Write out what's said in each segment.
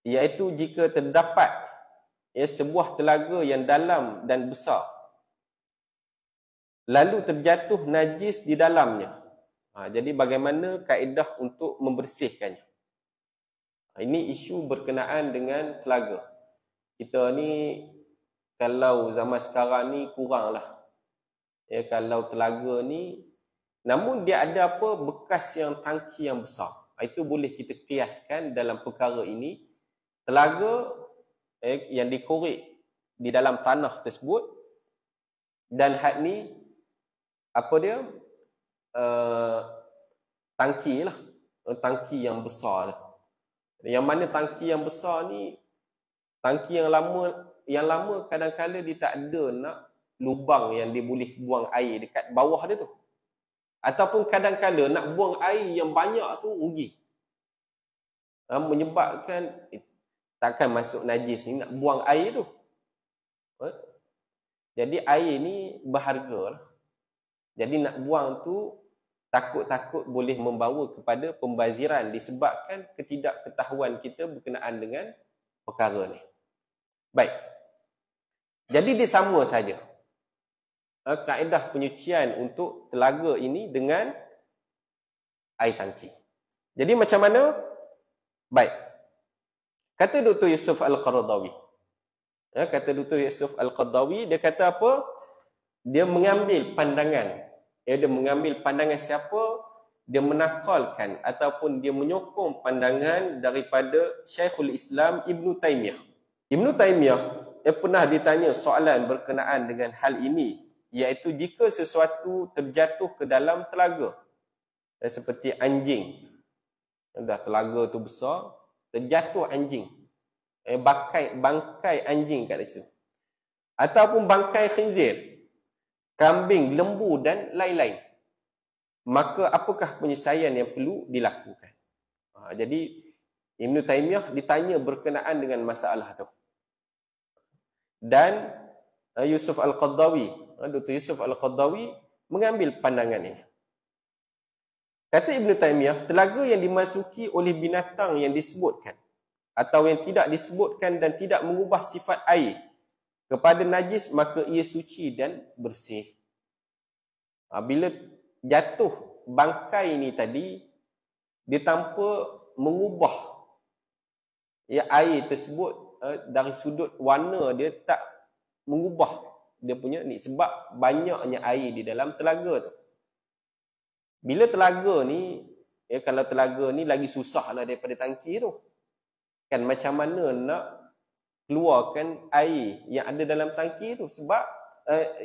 Iaitu jika terdapat sebuah telaga yang dalam dan besar, lalu terjatuh najis di dalamnya. Jadi bagaimana kaedah untuk membersihkannya? Ini isu berkenaan dengan telaga. Kita ni kalau zaman sekarang ni kuranglah. Kalau telaga ni, namun dia ada apa? Bekas yang tangki yang besar. Itu boleh kita kiaskan dalam perkara ini. Telaga yang dikorek di dalam tanah tersebut, dan had ni apa dia? Tangki lah. Tangki yang besar. Yang mana tangki yang besar ni, tangki yang lama kadang-kadang dia tak ada nak lubang yang dia boleh buang air dekat bawah dia tu. Ataupun kadang-kadang nak buang air yang banyak tu rugi. Menyebabkan takkan masuk najis ni nak buang air tu. Jadi air ni berharga lah. Jadi nak buang tu takut-takut boleh membawa kepada pembaziran disebabkan ketidakketahuan kita berkenaan dengan perkara ni. Baik. Jadi dia sama saja. Kaedah penyucian untuk telaga ini dengan air tangki. Jadi macam mana? Baik. Kata Dr. Yusuf Al-Qaradawi. Kata Dr. Yusuf Al-Qaradawi, dia kata apa? Dia mengambil pandangan. Dia mengambil pandangan siapa? Dia menakalkan ataupun dia menyokong pandangan daripada Syekhul Islam Ibn Taymiyah. Ibn Taymiyah pernah ditanya soalan berkenaan dengan hal ini, iaitu jika sesuatu terjatuh ke dalam telaga, seperti anjing, dah telaga tu besar, terjatuh anjing, bangkai anjing kat situ, ataupun bangkai khinzir, kambing, lembu dan lain-lain, maka apakah penyelesaian yang perlu dilakukan? Jadi Ibn Taymiyah ditanya berkenaan dengan masalah tu. Dan Yusuf Al-Qaradawi, Dr. Yusuf Al-Qaradawi mengambil pandangan ini. Kata Ibn Taymiyah, telaga yang dimasuki oleh binatang yang disebutkan atau yang tidak disebutkan dan tidak mengubah sifat air kepada najis, maka ia suci dan bersih. Bila jatuh bangkai ni tadi, dia tanpa mengubah air tersebut dari sudut warna, dia tak mengubah dia punya ni, sebab banyaknya air di dalam telaga tu. Bila telaga ni, kalau telaga ni lagi susah lah daripada tangki tu. Kan macam mana nak keluarkan air yang ada dalam tangki tu, sebab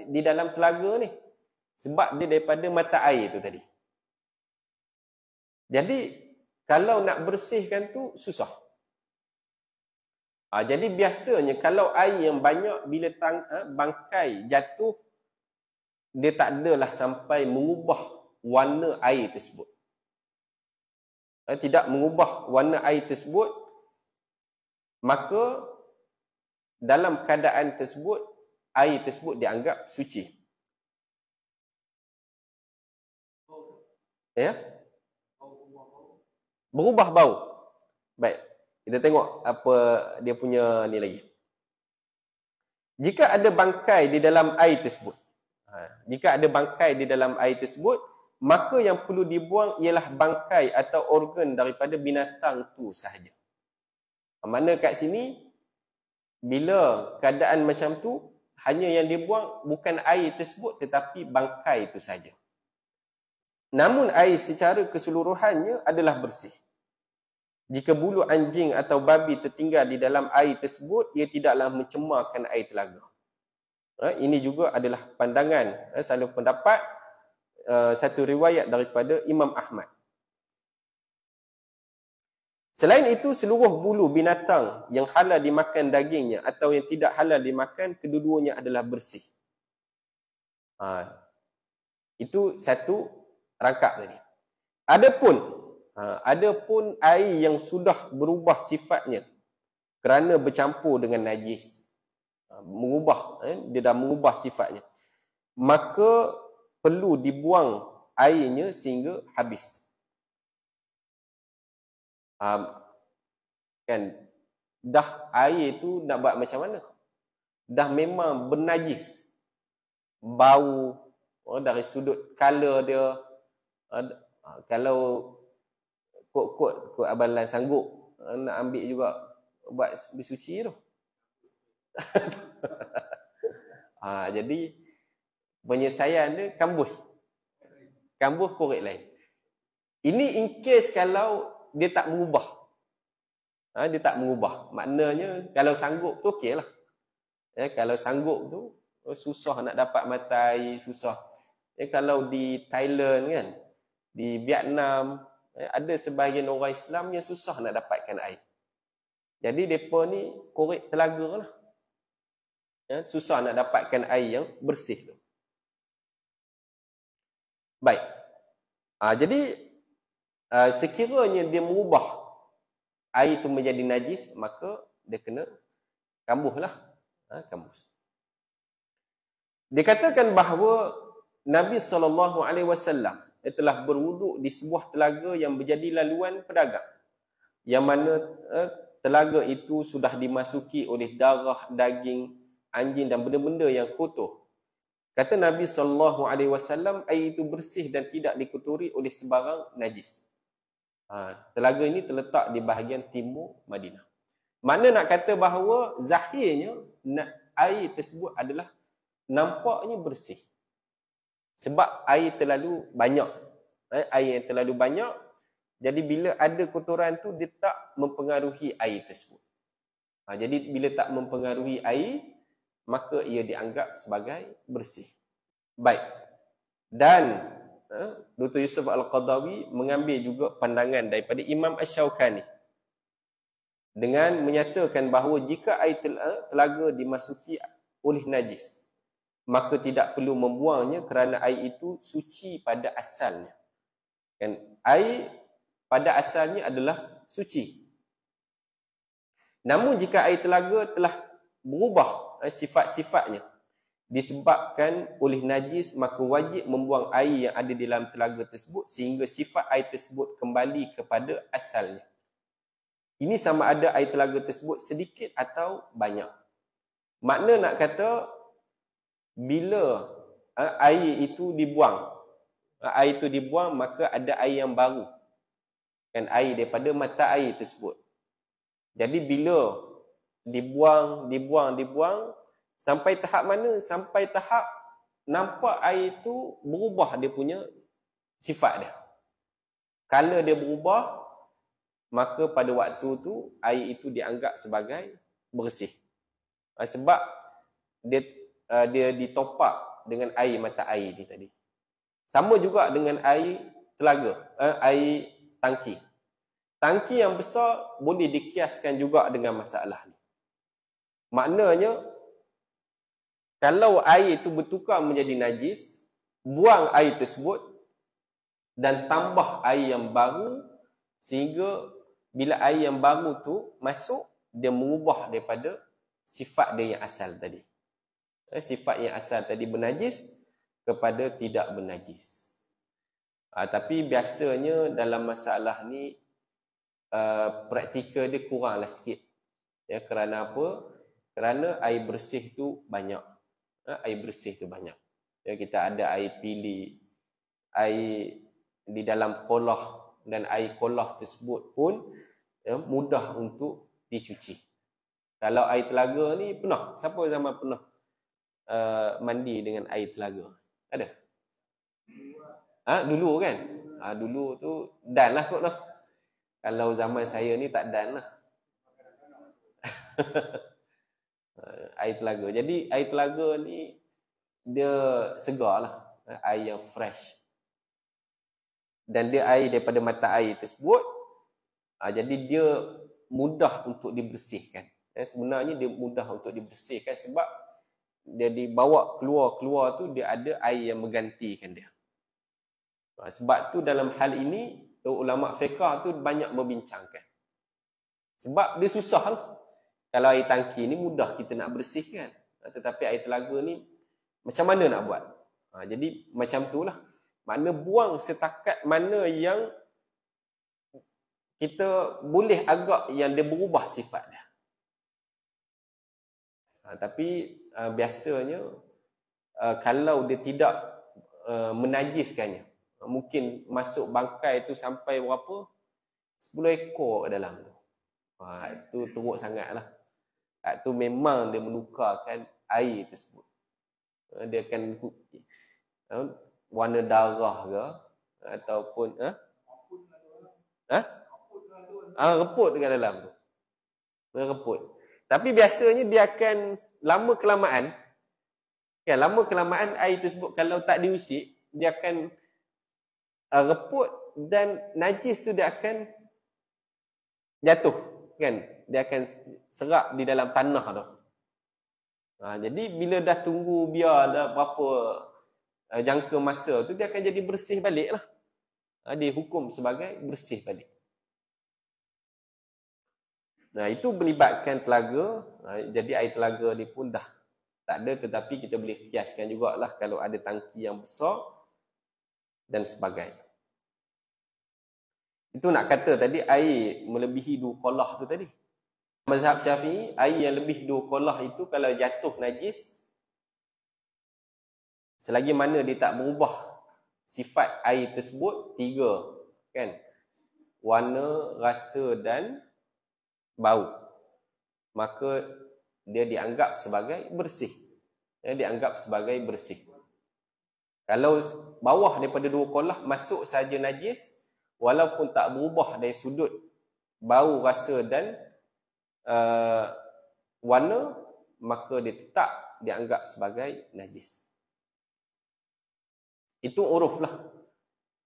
di dalam telaga ni, sebab dia daripada mata air tu tadi. Jadi kalau nak bersihkan tu susah. Jadi biasanya kalau air yang banyak, bila bangkai jatuh, dia tak adalah sampai mengubah warna air tersebut. Tidak mengubah warna air tersebut, maka dalam keadaan tersebut, air tersebut dianggap suci. Ya? Berubah bau. Baik. Kita tengok apa dia punya ni lagi. Jika ada bangkai di dalam air tersebut. Jika ada bangkai di dalam air tersebut, maka yang perlu dibuang ialah bangkai atau organ daripada binatang tu sahaja. Mana kat sini, bila keadaan macam tu, hanya yang dibuang bukan air tersebut tetapi bangkai itu saja. Namun air secara keseluruhannya adalah bersih. Jika bulu anjing atau babi tertinggal di dalam air tersebut, ia tidaklah mencemarkan air telaga. Ini juga adalah pandangan, salah pendapat, satu riwayat daripada Imam Ahmad. Selain itu, seluruh bulu binatang yang halal dimakan dagingnya atau yang tidak halal dimakan, kedua-duanya adalah bersih. Itu satu rangkap tadi. Adapun air yang sudah berubah sifatnya kerana bercampur dengan najis, dia dah mengubah sifatnya, maka perlu dibuang airnya sehingga habis. Kan dah air tu nak buat macam mana? Dah memang bernajis. Bau, dari sudut color dia. Kalau kot Abang Lan sanggup nak ambil juga buat bersuci tu. Jadi penyelesaian dia kambuh korek lain. Ini in case kalau dia tak mengubah. Dia tak mengubah. Maknanya kalau sanggup tu okey lah. Kalau sanggup tu susah nak dapat mata air, susah. Kalau di Thailand kan, di Vietnam, ada sebahagian orang Islam yang susah nak dapatkan air. Jadi mereka ni korek telaga lah. Susah nak dapatkan air yang bersih tu. Baik. Jadi sekiranya dia mengubah air itu menjadi najis, maka dia kena kambuh lah. Kambuh. Dikatakan bahawa Nabi SAW telah berwuduk di sebuah telaga yang menjadi laluan pedagang. Yang mana telaga itu sudah dimasuki oleh darah, daging, anjing dan benda-benda yang kotor. Kata Nabi SAW, air itu bersih dan tidak dikotori oleh sebarang najis. Telaga ini terletak di bahagian timur Madinah. Mana nak kata bahawa zahirnya air tersebut adalah nampaknya bersih. Sebab air terlalu banyak. Air yang terlalu banyak. Jadi bila ada kotoran tu, dia tak mempengaruhi air tersebut. Jadi bila tak mempengaruhi air, maka ia dianggap sebagai bersih. Baik. Dan Dr. Yusuf Al-Qadawi mengambil juga pandangan daripada Imam Asy-Syaukani dengan menyatakan bahawa jika air telaga dimasuki oleh najis, maka tidak perlu membuangnya kerana air itu suci pada asalnya. Kan air pada asalnya adalah suci. Namun jika air telaga telah berubah sifat-sifatnya disebabkan oleh najis, maka wajib membuang air yang ada di dalam telaga tersebut sehingga sifat air tersebut kembali kepada asalnya. Ini sama ada air telaga tersebut sedikit atau banyak. Makna nak kata bila air itu dibuang, maka ada air yang baru. Kan air daripada mata air tersebut. Jadi bila dibuang sampai tahap mana? Sampai tahap nampak air itu berubah dia punya sifat dia. Color dia berubah, maka pada waktu tu air itu dianggap sebagai bersih. Sebab dia ditopak dengan air mata air ni tadi. Sama juga dengan air telaga, air tangki. Tangki yang besar boleh dikiaskan juga dengan masalah ni. Maknanya kalau air itu bertukar menjadi najis, buang air tersebut dan tambah air yang baru sehingga bila air yang baru tu masuk, dia mengubah daripada sifat dia yang asal tadi. Sifat yang asal tadi bernajis kepada tidak bernajis. Tapi biasanya dalam masalah ni praktikal dia kuranglah sikit. Kerana apa? Kerana air bersih tu banyak. Air bersih tu banyak. Kita ada air pili, air di dalam kolah, dan air kolah tersebut pun mudah untuk dicuci. Kalau air telaga ni pernah, siapa zaman pernah mandi dengan air telaga? Ada? Dulu kan? Dulu tu dan lah kot lah. Kalau zaman saya ni tak dan lah. Air telaga. Jadi air telaga ni dia segar lah. Air yang fresh. Dan dia air daripada mata air tersebut. Jadi dia mudah untuk dibersihkan. Sebenarnya dia mudah untuk dibersihkan sebab dia dibawa keluar tu dia ada air yang menggantikan dia. Sebab tu dalam hal ini ulama fiqh tu banyak membincangkan. Sebab dia susah lah. Kalau air tangki ni mudah kita nak bersihkan. Tetapi air telaga ni macam mana nak buat? Jadi macam tu lah. Makna buang setakat mana yang kita boleh agak yang dia berubah sifat dia. Tapi biasanya kalau dia tidak menajiskannya, mungkin masuk bangkai tu sampai berapa? 10 ekor kat dalam tu. Itu teruk sangatlah. Itu memang dia menukarkan air tersebut. Dia akan warna darah ke ataupun reput dekat dalam tu. Reput. Tapi biasanya dia akan lama kelamaan air tersebut kalau tak diusik, dia akan reput dan najis tu dia akan jatuh, kan? Dia akan serap di dalam tanah tu. Jadi bila dah tunggu biar dah berapa jangka masa tu, dia akan jadi bersih balik lah. Dia hukum sebagai bersih balik. Itu melibatkan telaga. Jadi air telaga ni pun dah tak ada, tetapi kita boleh kiaskan jugalah kalau ada tangki yang besar dan sebagainya. Itu nak kata tadi air melebihi 2 qolah tu tadi. Mazhab Syafi'i, air yang lebih 2 qolah itu kalau jatuh najis, selagi mana dia tak berubah sifat air tersebut 3, kan? Warna, rasa dan bau, maka dia dianggap sebagai bersih. Dianggap sebagai bersih. Kalau bawah daripada 2 qolah masuk saja najis, walaupun tak berubah dari sudut bau, rasa dan warna, maka dia tetap dianggap sebagai najis. Itu uruf lah.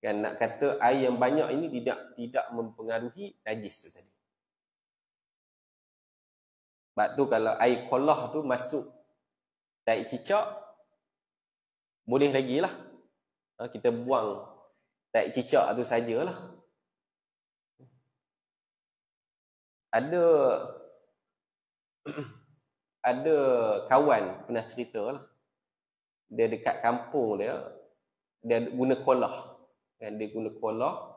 Kan nak kata air yang banyak ini tidak mempengaruhi najis tu tadi. Sebab tu kalau air qolah tu masuk tai cicak, boleh lagi lah. Kita buang tai cicak tu sajalah. Ada kawan pernah cerita lah. Dia dekat kampung dia guna qolah. Kan, dia guna qolah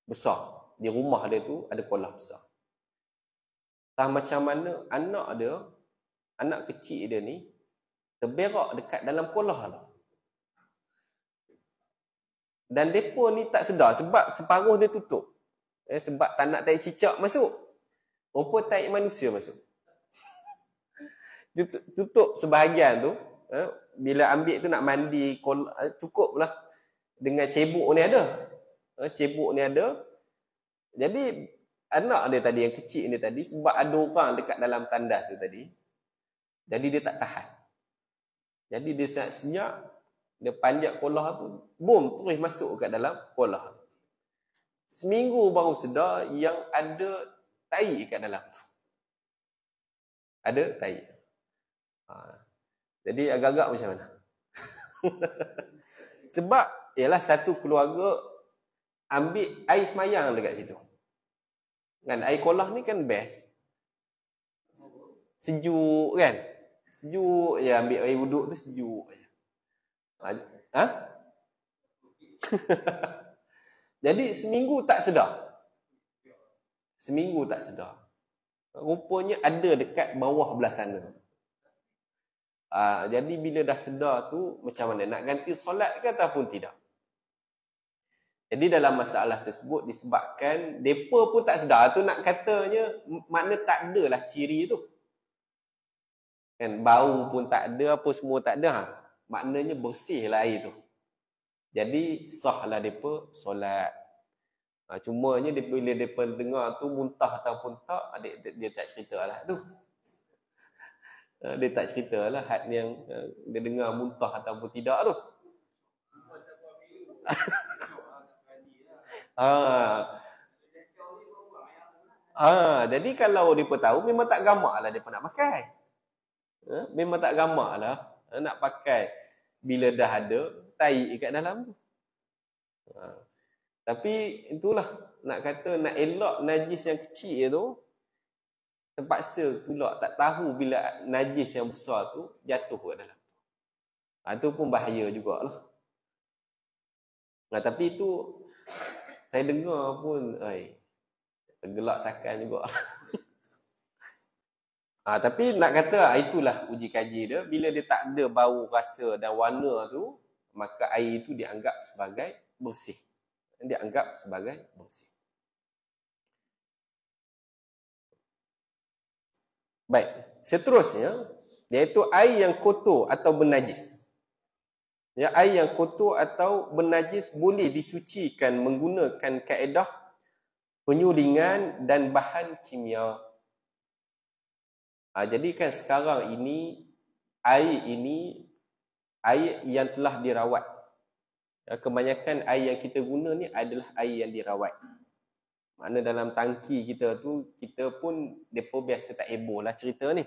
besar. Di rumah dia tu ada qolah besar. Entah macam mana anak kecil dia ni terberak dekat dalam qolah tu. Dan mereka ni tak sedar sebab separuh dia tutup. Sebab tak nak tai cicak masuk. Rupa tai manusia masuk. Tutup sebahagian tu. Bila ambil tu nak mandi, cukup lah. Dengan cebok ni ada. Cebok ni ada. Jadi anak dia tadi, yang kecil ni tadi, sebab ada orang dekat dalam tandas tu tadi, jadi dia tak tahan. Jadi dia senyap, dia panjat qolah tu, boom, terus masuk kat dalam qolah. Seminggu baru sedar yang ada tai kat dalam tu. Ada tai. Jadi agak-agak macam mana? Sebab ialah satu keluarga ambil air semayang dekat situ. Kan air qolah ni kan best. Sejuk kan? Sejuk je, ambil air wuduk tu sejuk je. Jadi seminggu tak sedar. Seminggu tak sedar. Rupanya ada dekat bawah belah sana. Jadi bila dah sedar tu, macam mana? Nak ganti solat ke ataupun tidak? Jadi dalam masalah tersebut disebabkan mereka pun tak sedar tu, nak katanya makna tak adalah ciri tu. Kan bau pun tak ada, apa semua tak ada. Maknanya bersihlah air tu. Jadi sahlah mereka solat. Cumanya bila mereka dengar tu muntah ataupun tak, dia tak ceritalah tu. Dia tak ceritalah had yang dia dengar muntah ataupun tidak tu. Jadi kalau mereka tahu, memang tak gamak lah mereka nak pakai. Memang tak gamak lah nak pakai bila dah ada tai kat dalam tu. Tapi itulah, nak kata nak elak najis yang kecil tu, terpaksa pula tak tahu bila najis yang besar tu jatuh kat dalam. Itu pun bahaya jugalah. Nah, tapi itu saya dengar pun tergelak sakan juga. Tapi nak kata itulah uji kaji dia. Bila dia tak ada bau, rasa dan warna tu, maka air itu dianggap sebagai bersih. Dianggap sebagai bersih. Baik, seterusnya iaitu air yang kotor atau bernajis. Ya, air yang kotor atau bernajis boleh disucikan menggunakan kaedah penyulingan dan bahan kimia. Jadi kan sekarang ini air yang telah dirawat. Kebanyakan air yang kita guna ni adalah air yang dirawat. Mana dalam tangki kita tu, kita pun depa biasa tak heboh lah cerita ni.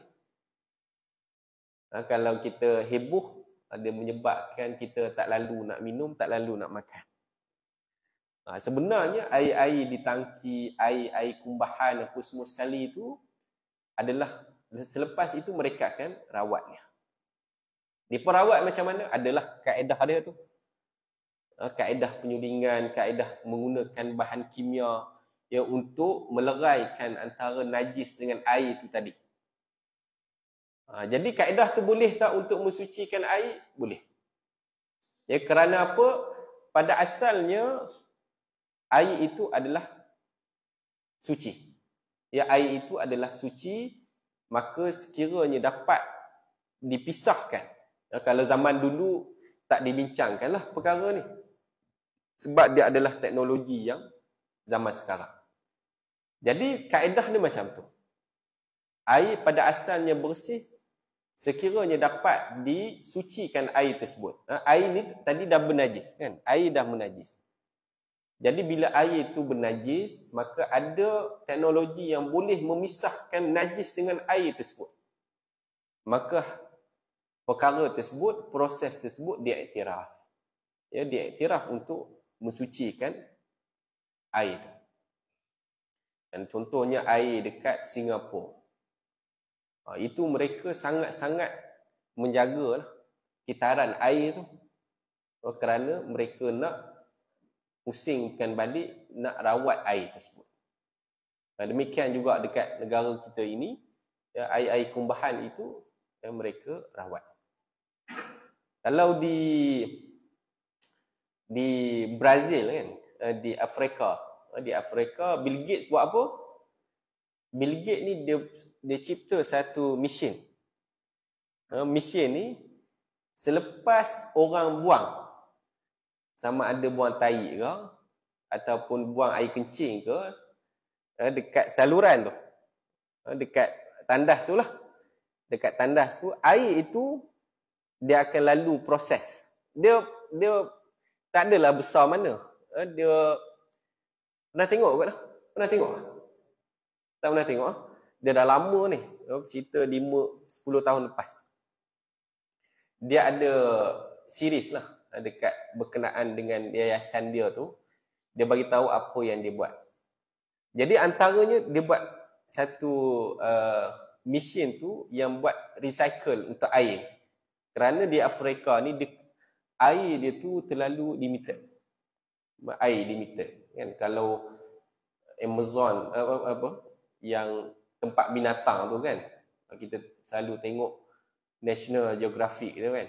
Kalau kita heboh, dia menyebabkan kita tak lalu nak minum, tak lalu nak makan. Sebenarnya air-air di tangki, air-air kumbahan apa semua sekali itu adalah selepas itu mereka akan rawatnya. Depa rawat macam mana? Adalah kaedah dia tu. Kaedah penyulingan, kaedah menggunakan bahan kimia yang untuk meleraikan antara najis dengan air itu tadi. Jadi kaedah tu boleh tak untuk mensucikan air? Boleh. Ya, kerana apa? Pada asalnya air itu adalah suci. Ya, air itu adalah suci, maka sekiranya dapat dipisahkan. Ya, kalau zaman dulu tak dibincangkanlah perkara ni. Sebab dia adalah teknologi yang zaman sekarang. Jadi kaedah ni macam tu. Air pada asalnya bersih, sekiranya dapat disucikan air tersebut. Air ni tadi dah bernajis kan? Air dah menajis. Jadi bila air itu bernajis, maka ada teknologi yang boleh memisahkan najis dengan air tersebut. Maka perkara tersebut, proses tersebut diiktiraf. Ya, diiktiraf untuk mensucikan air itu. Dan contohnya air dekat Singapura. Itu mereka sangat-sangat menjaga kitaran air tu. Kerana mereka nak pusingkan balik, nak rawat air tersebut. Demikian juga dekat negara kita ini, ya, air-air kumbahan itu yang mereka rawat. Kalau di Brazil kan, di Afrika, Bill Gates buat apa? Bill Gates ni dia cipta satu mesin. Mesin ni selepas orang buang, sama ada buang tai ke ataupun buang air kencing ke, dekat saluran tu, dekat tandas tu lah, dekat tandas tu, air itu dia akan lalu proses. Dia tak adalah besar mana. Dia pernah tengok ke dah? Pernah tengok? Tak pernah tengok. Dia dah lama ni, cerita 5-10 tahun lepas. Dia ada series lah dekat berkenaan dengan yayasan dia tu. Dia bagi tahu apa yang dia buat. Jadi antaranya dia buat satu mesin tu yang buat recycle untuk air. Kerana di Afrika ni air dia tu terlalu limited. Air limited kan. Kalau Amazon yang tempat binatang tu kan, kita selalu tengok National Geographic tu kan,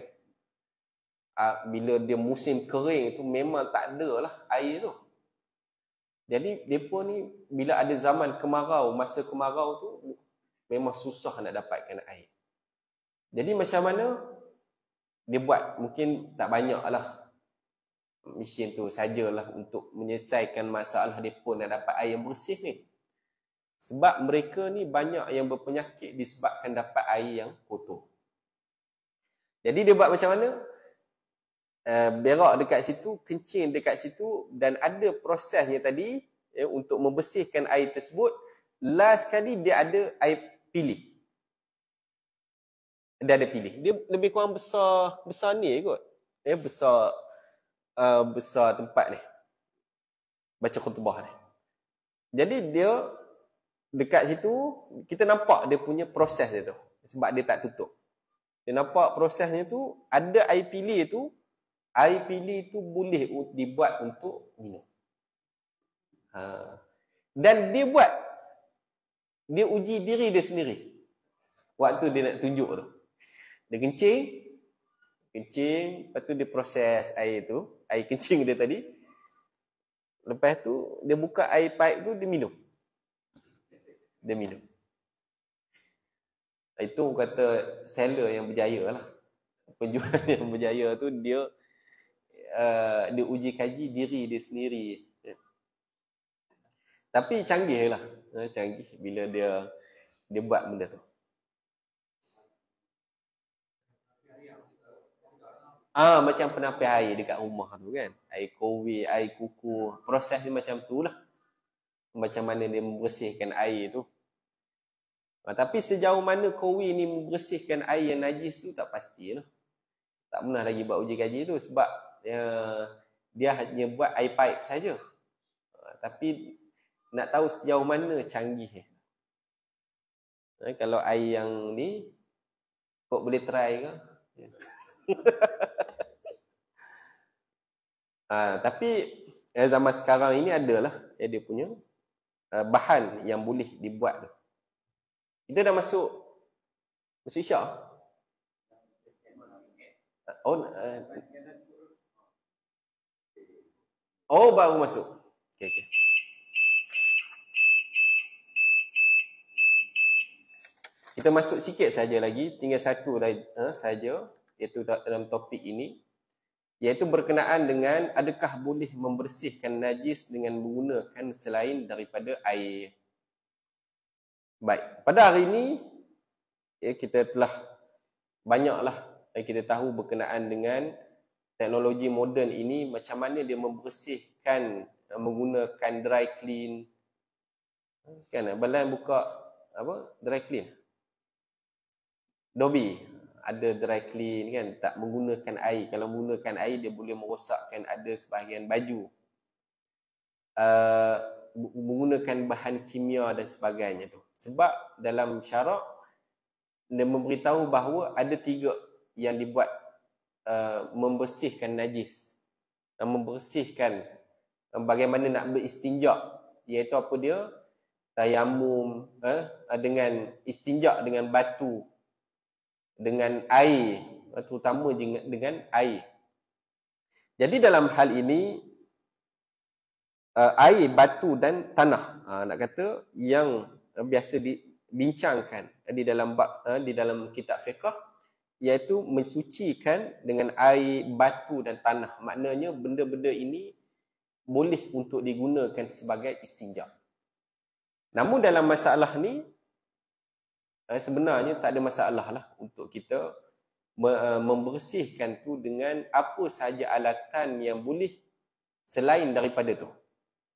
bila dia musim kering tu memang tak ada lah air tu. Jadi mereka ni bila ada zaman kemarau, masa kemarau tu memang susah nak dapatkan air. Jadi macam mana dia buat? Mungkin tak banyak lah mesin tu sajalah untuk menyelesaikan masalah mereka nak dapat air yang bersih ni. Sebab mereka ni banyak yang berpenyakit disebabkan dapat air yang kotor. Jadi dia buat macam mana? Berak dekat situ, kencing dekat situ, dan ada prosesnya tadi untuk membersihkan air tersebut. Last kali dia ada air pilih. Dia ada pilih. Dia lebih kurang besar ni kot. Besar tempat ni. Baca khutbah ni. Jadi dia dekat situ, kita nampak dia punya proses dia tu. Sebab dia tak tutup. Dia nampak prosesnya tu, ada air pilih tu, air pilih tu boleh dibuat untuk minum. Dan dia buat, dia uji diri dia sendiri. Waktu dia nak tunjuk tu. Dia kencing, lepas tu dia proses air tu, air kencing dia tadi. Lepas tu, dia buka air pipe tu, dia minum. Dia minum. Itu kata seller yang berjaya lah. Penjual yang berjaya tu, dia uji kaji diri dia sendiri. Tapi canggih lah. Canggih bila dia buat benda tu. Macam penapis air dekat rumah tu kan. Air kowe, air kuku. Proses dia macam tu lah. Macam mana dia membersihkan air tu. Tapi sejauh mana kowe ni membersihkan air yang najis tu tak pasti lah. Tak pernah lagi buat uji kaji tu. Sebab dia hanya buat air pipe saja. Tapi nak tahu sejauh mana canggih. Kalau air yang ni, kok boleh try ke? Tapi zaman sekarang ini adalah dia punya bahan yang boleh dibuat tu. Kita dah masuk Isyak. Baru masuk. Okay. Kita masuk sikit saja lagi, tinggal satu saja, iaitu dalam topik ini, iaitu berkenaan dengan adakah boleh membersihkan najis dengan menggunakan selain daripada air. Baik, pada hari ini kita telah banyaklah kita tahu berkenaan dengan teknologi moden ini, macam mana dia membersihkan menggunakan dry clean. Kan Balan buka dry clean. Dobi ada dry clean kan, tak menggunakan air. Kalau menggunakan air dia boleh merosakkan ada sebahagian baju. Menggunakan bahan kimia dan sebagainya tu. Sebab dalam syarak dia memberitahu bahawa ada 3 yang dibuat membersihkan najis. Membersihkan bagaimana nak beristinja, iaitu apa dia? Tayamum dengan istinja dengan batu, dengan air, terutama dengan air. Jadi dalam hal ini air, batu dan tanah, nak kata yang biasa dibincangkan di dalam kitab fiqh, iaitu mensucikan dengan air, batu dan tanah. Maknanya benda-benda ini boleh untuk digunakan sebagai istinja. Namun dalam masalah ni sebenarnya tak ada masalah lah untuk kita membersihkan tu dengan apa sahaja alatan yang boleh selain daripada tu.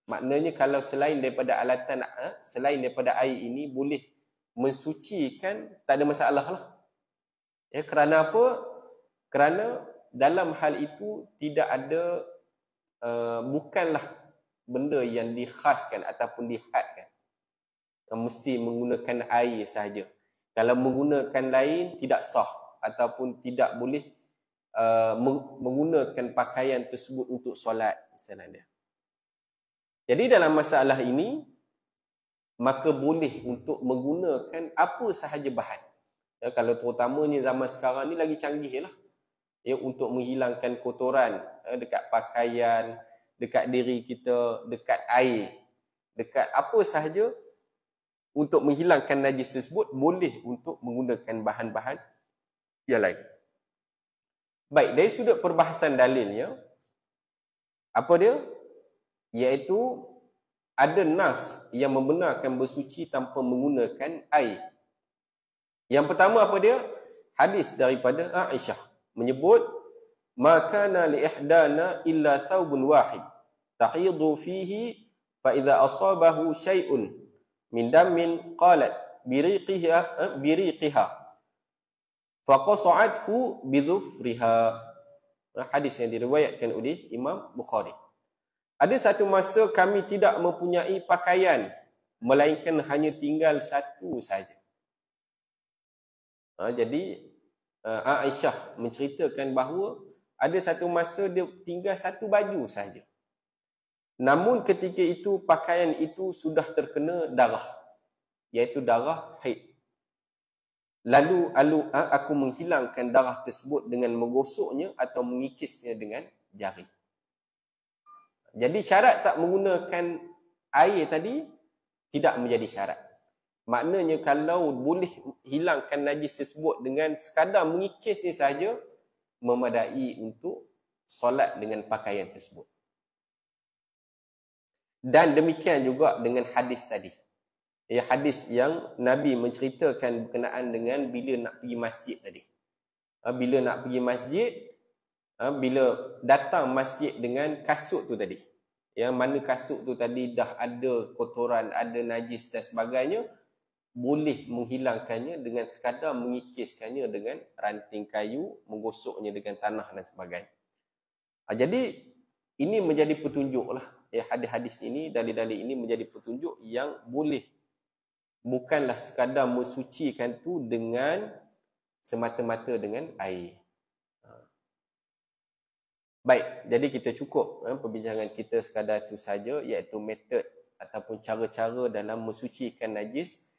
Maknanya kalau selain daripada alatan, selain daripada air ini boleh mensucikan, tak ada masalah lah. Kerana apa? Kerana dalam hal itu tidak ada bukanlah benda yang dikhaskan ataupun dihadkan. Mesti menggunakan air sahaja. Kalau menggunakan lain tidak sah ataupun tidak boleh menggunakan pakaian tersebut untuk solat misalnya. Jadi dalam masalah ini maka boleh untuk menggunakan apa sahaja bahan. Kalau terutamanya zaman sekarang ni lagi canggih lah. Untuk menghilangkan kotoran dekat pakaian, dekat diri kita, dekat air, dekat apa sahaja. Untuk menghilangkan najis tersebut, boleh untuk menggunakan bahan-bahan yang lain. Baik, dari sudut perbahasan dalilnya, apa dia? Iaitu ada nas yang membenarkan bersuci tanpa menggunakan air. Yang pertama apa dia? Hadis daripada Aisyah menyebut, "Ma kana li ihdana illa thawbun wahid tahidu fihi fa idza asabahu syai'un min damin qalat biriqiha faqasa'athu bizufriha." Hadis yang diriwayatkan oleh Imam Bukhari. Ada satu masa kami tidak mempunyai pakaian melainkan hanya tinggal satu saja. Jadi Aisyah menceritakan bahawa ada satu masa dia tinggal satu baju saja. Namun ketika itu pakaian itu sudah terkena darah, iaitu darah haid. Lalu aku menghilangkan darah tersebut dengan menggosoknya atau mengikisnya dengan jari. Jadi syarat tak menggunakan air tadi tidak menjadi syarat. Maknanya kalau boleh hilangkan najis tersebut dengan sekadar mengikisnya saja, memadai untuk solat dengan pakaian tersebut. Dan demikian juga dengan hadis tadi. Ya, hadis yang Nabi menceritakan berkenaan dengan bila nak pergi masjid tadi. Bila nak pergi masjid, bila datang masjid dengan kasut tu tadi. Yang mana kasut tu tadi dah ada kotoran, ada najis dan sebagainya, boleh menghilangkannya dengan sekadar mengikiskannya dengan ranting kayu, menggosoknya dengan tanah dan sebagainya. Jadi ini menjadi petunjuk lah. Ya, hadis-hadis ini, dalil-dalil ini menjadi petunjuk yang boleh, bukanlah sekadar mensucikan tu dengan semata-mata dengan air. Baik, jadi kita cukup perbincangan kita sekadar itu saja, iaitu metod ataupun cara-cara dalam mensucikan najis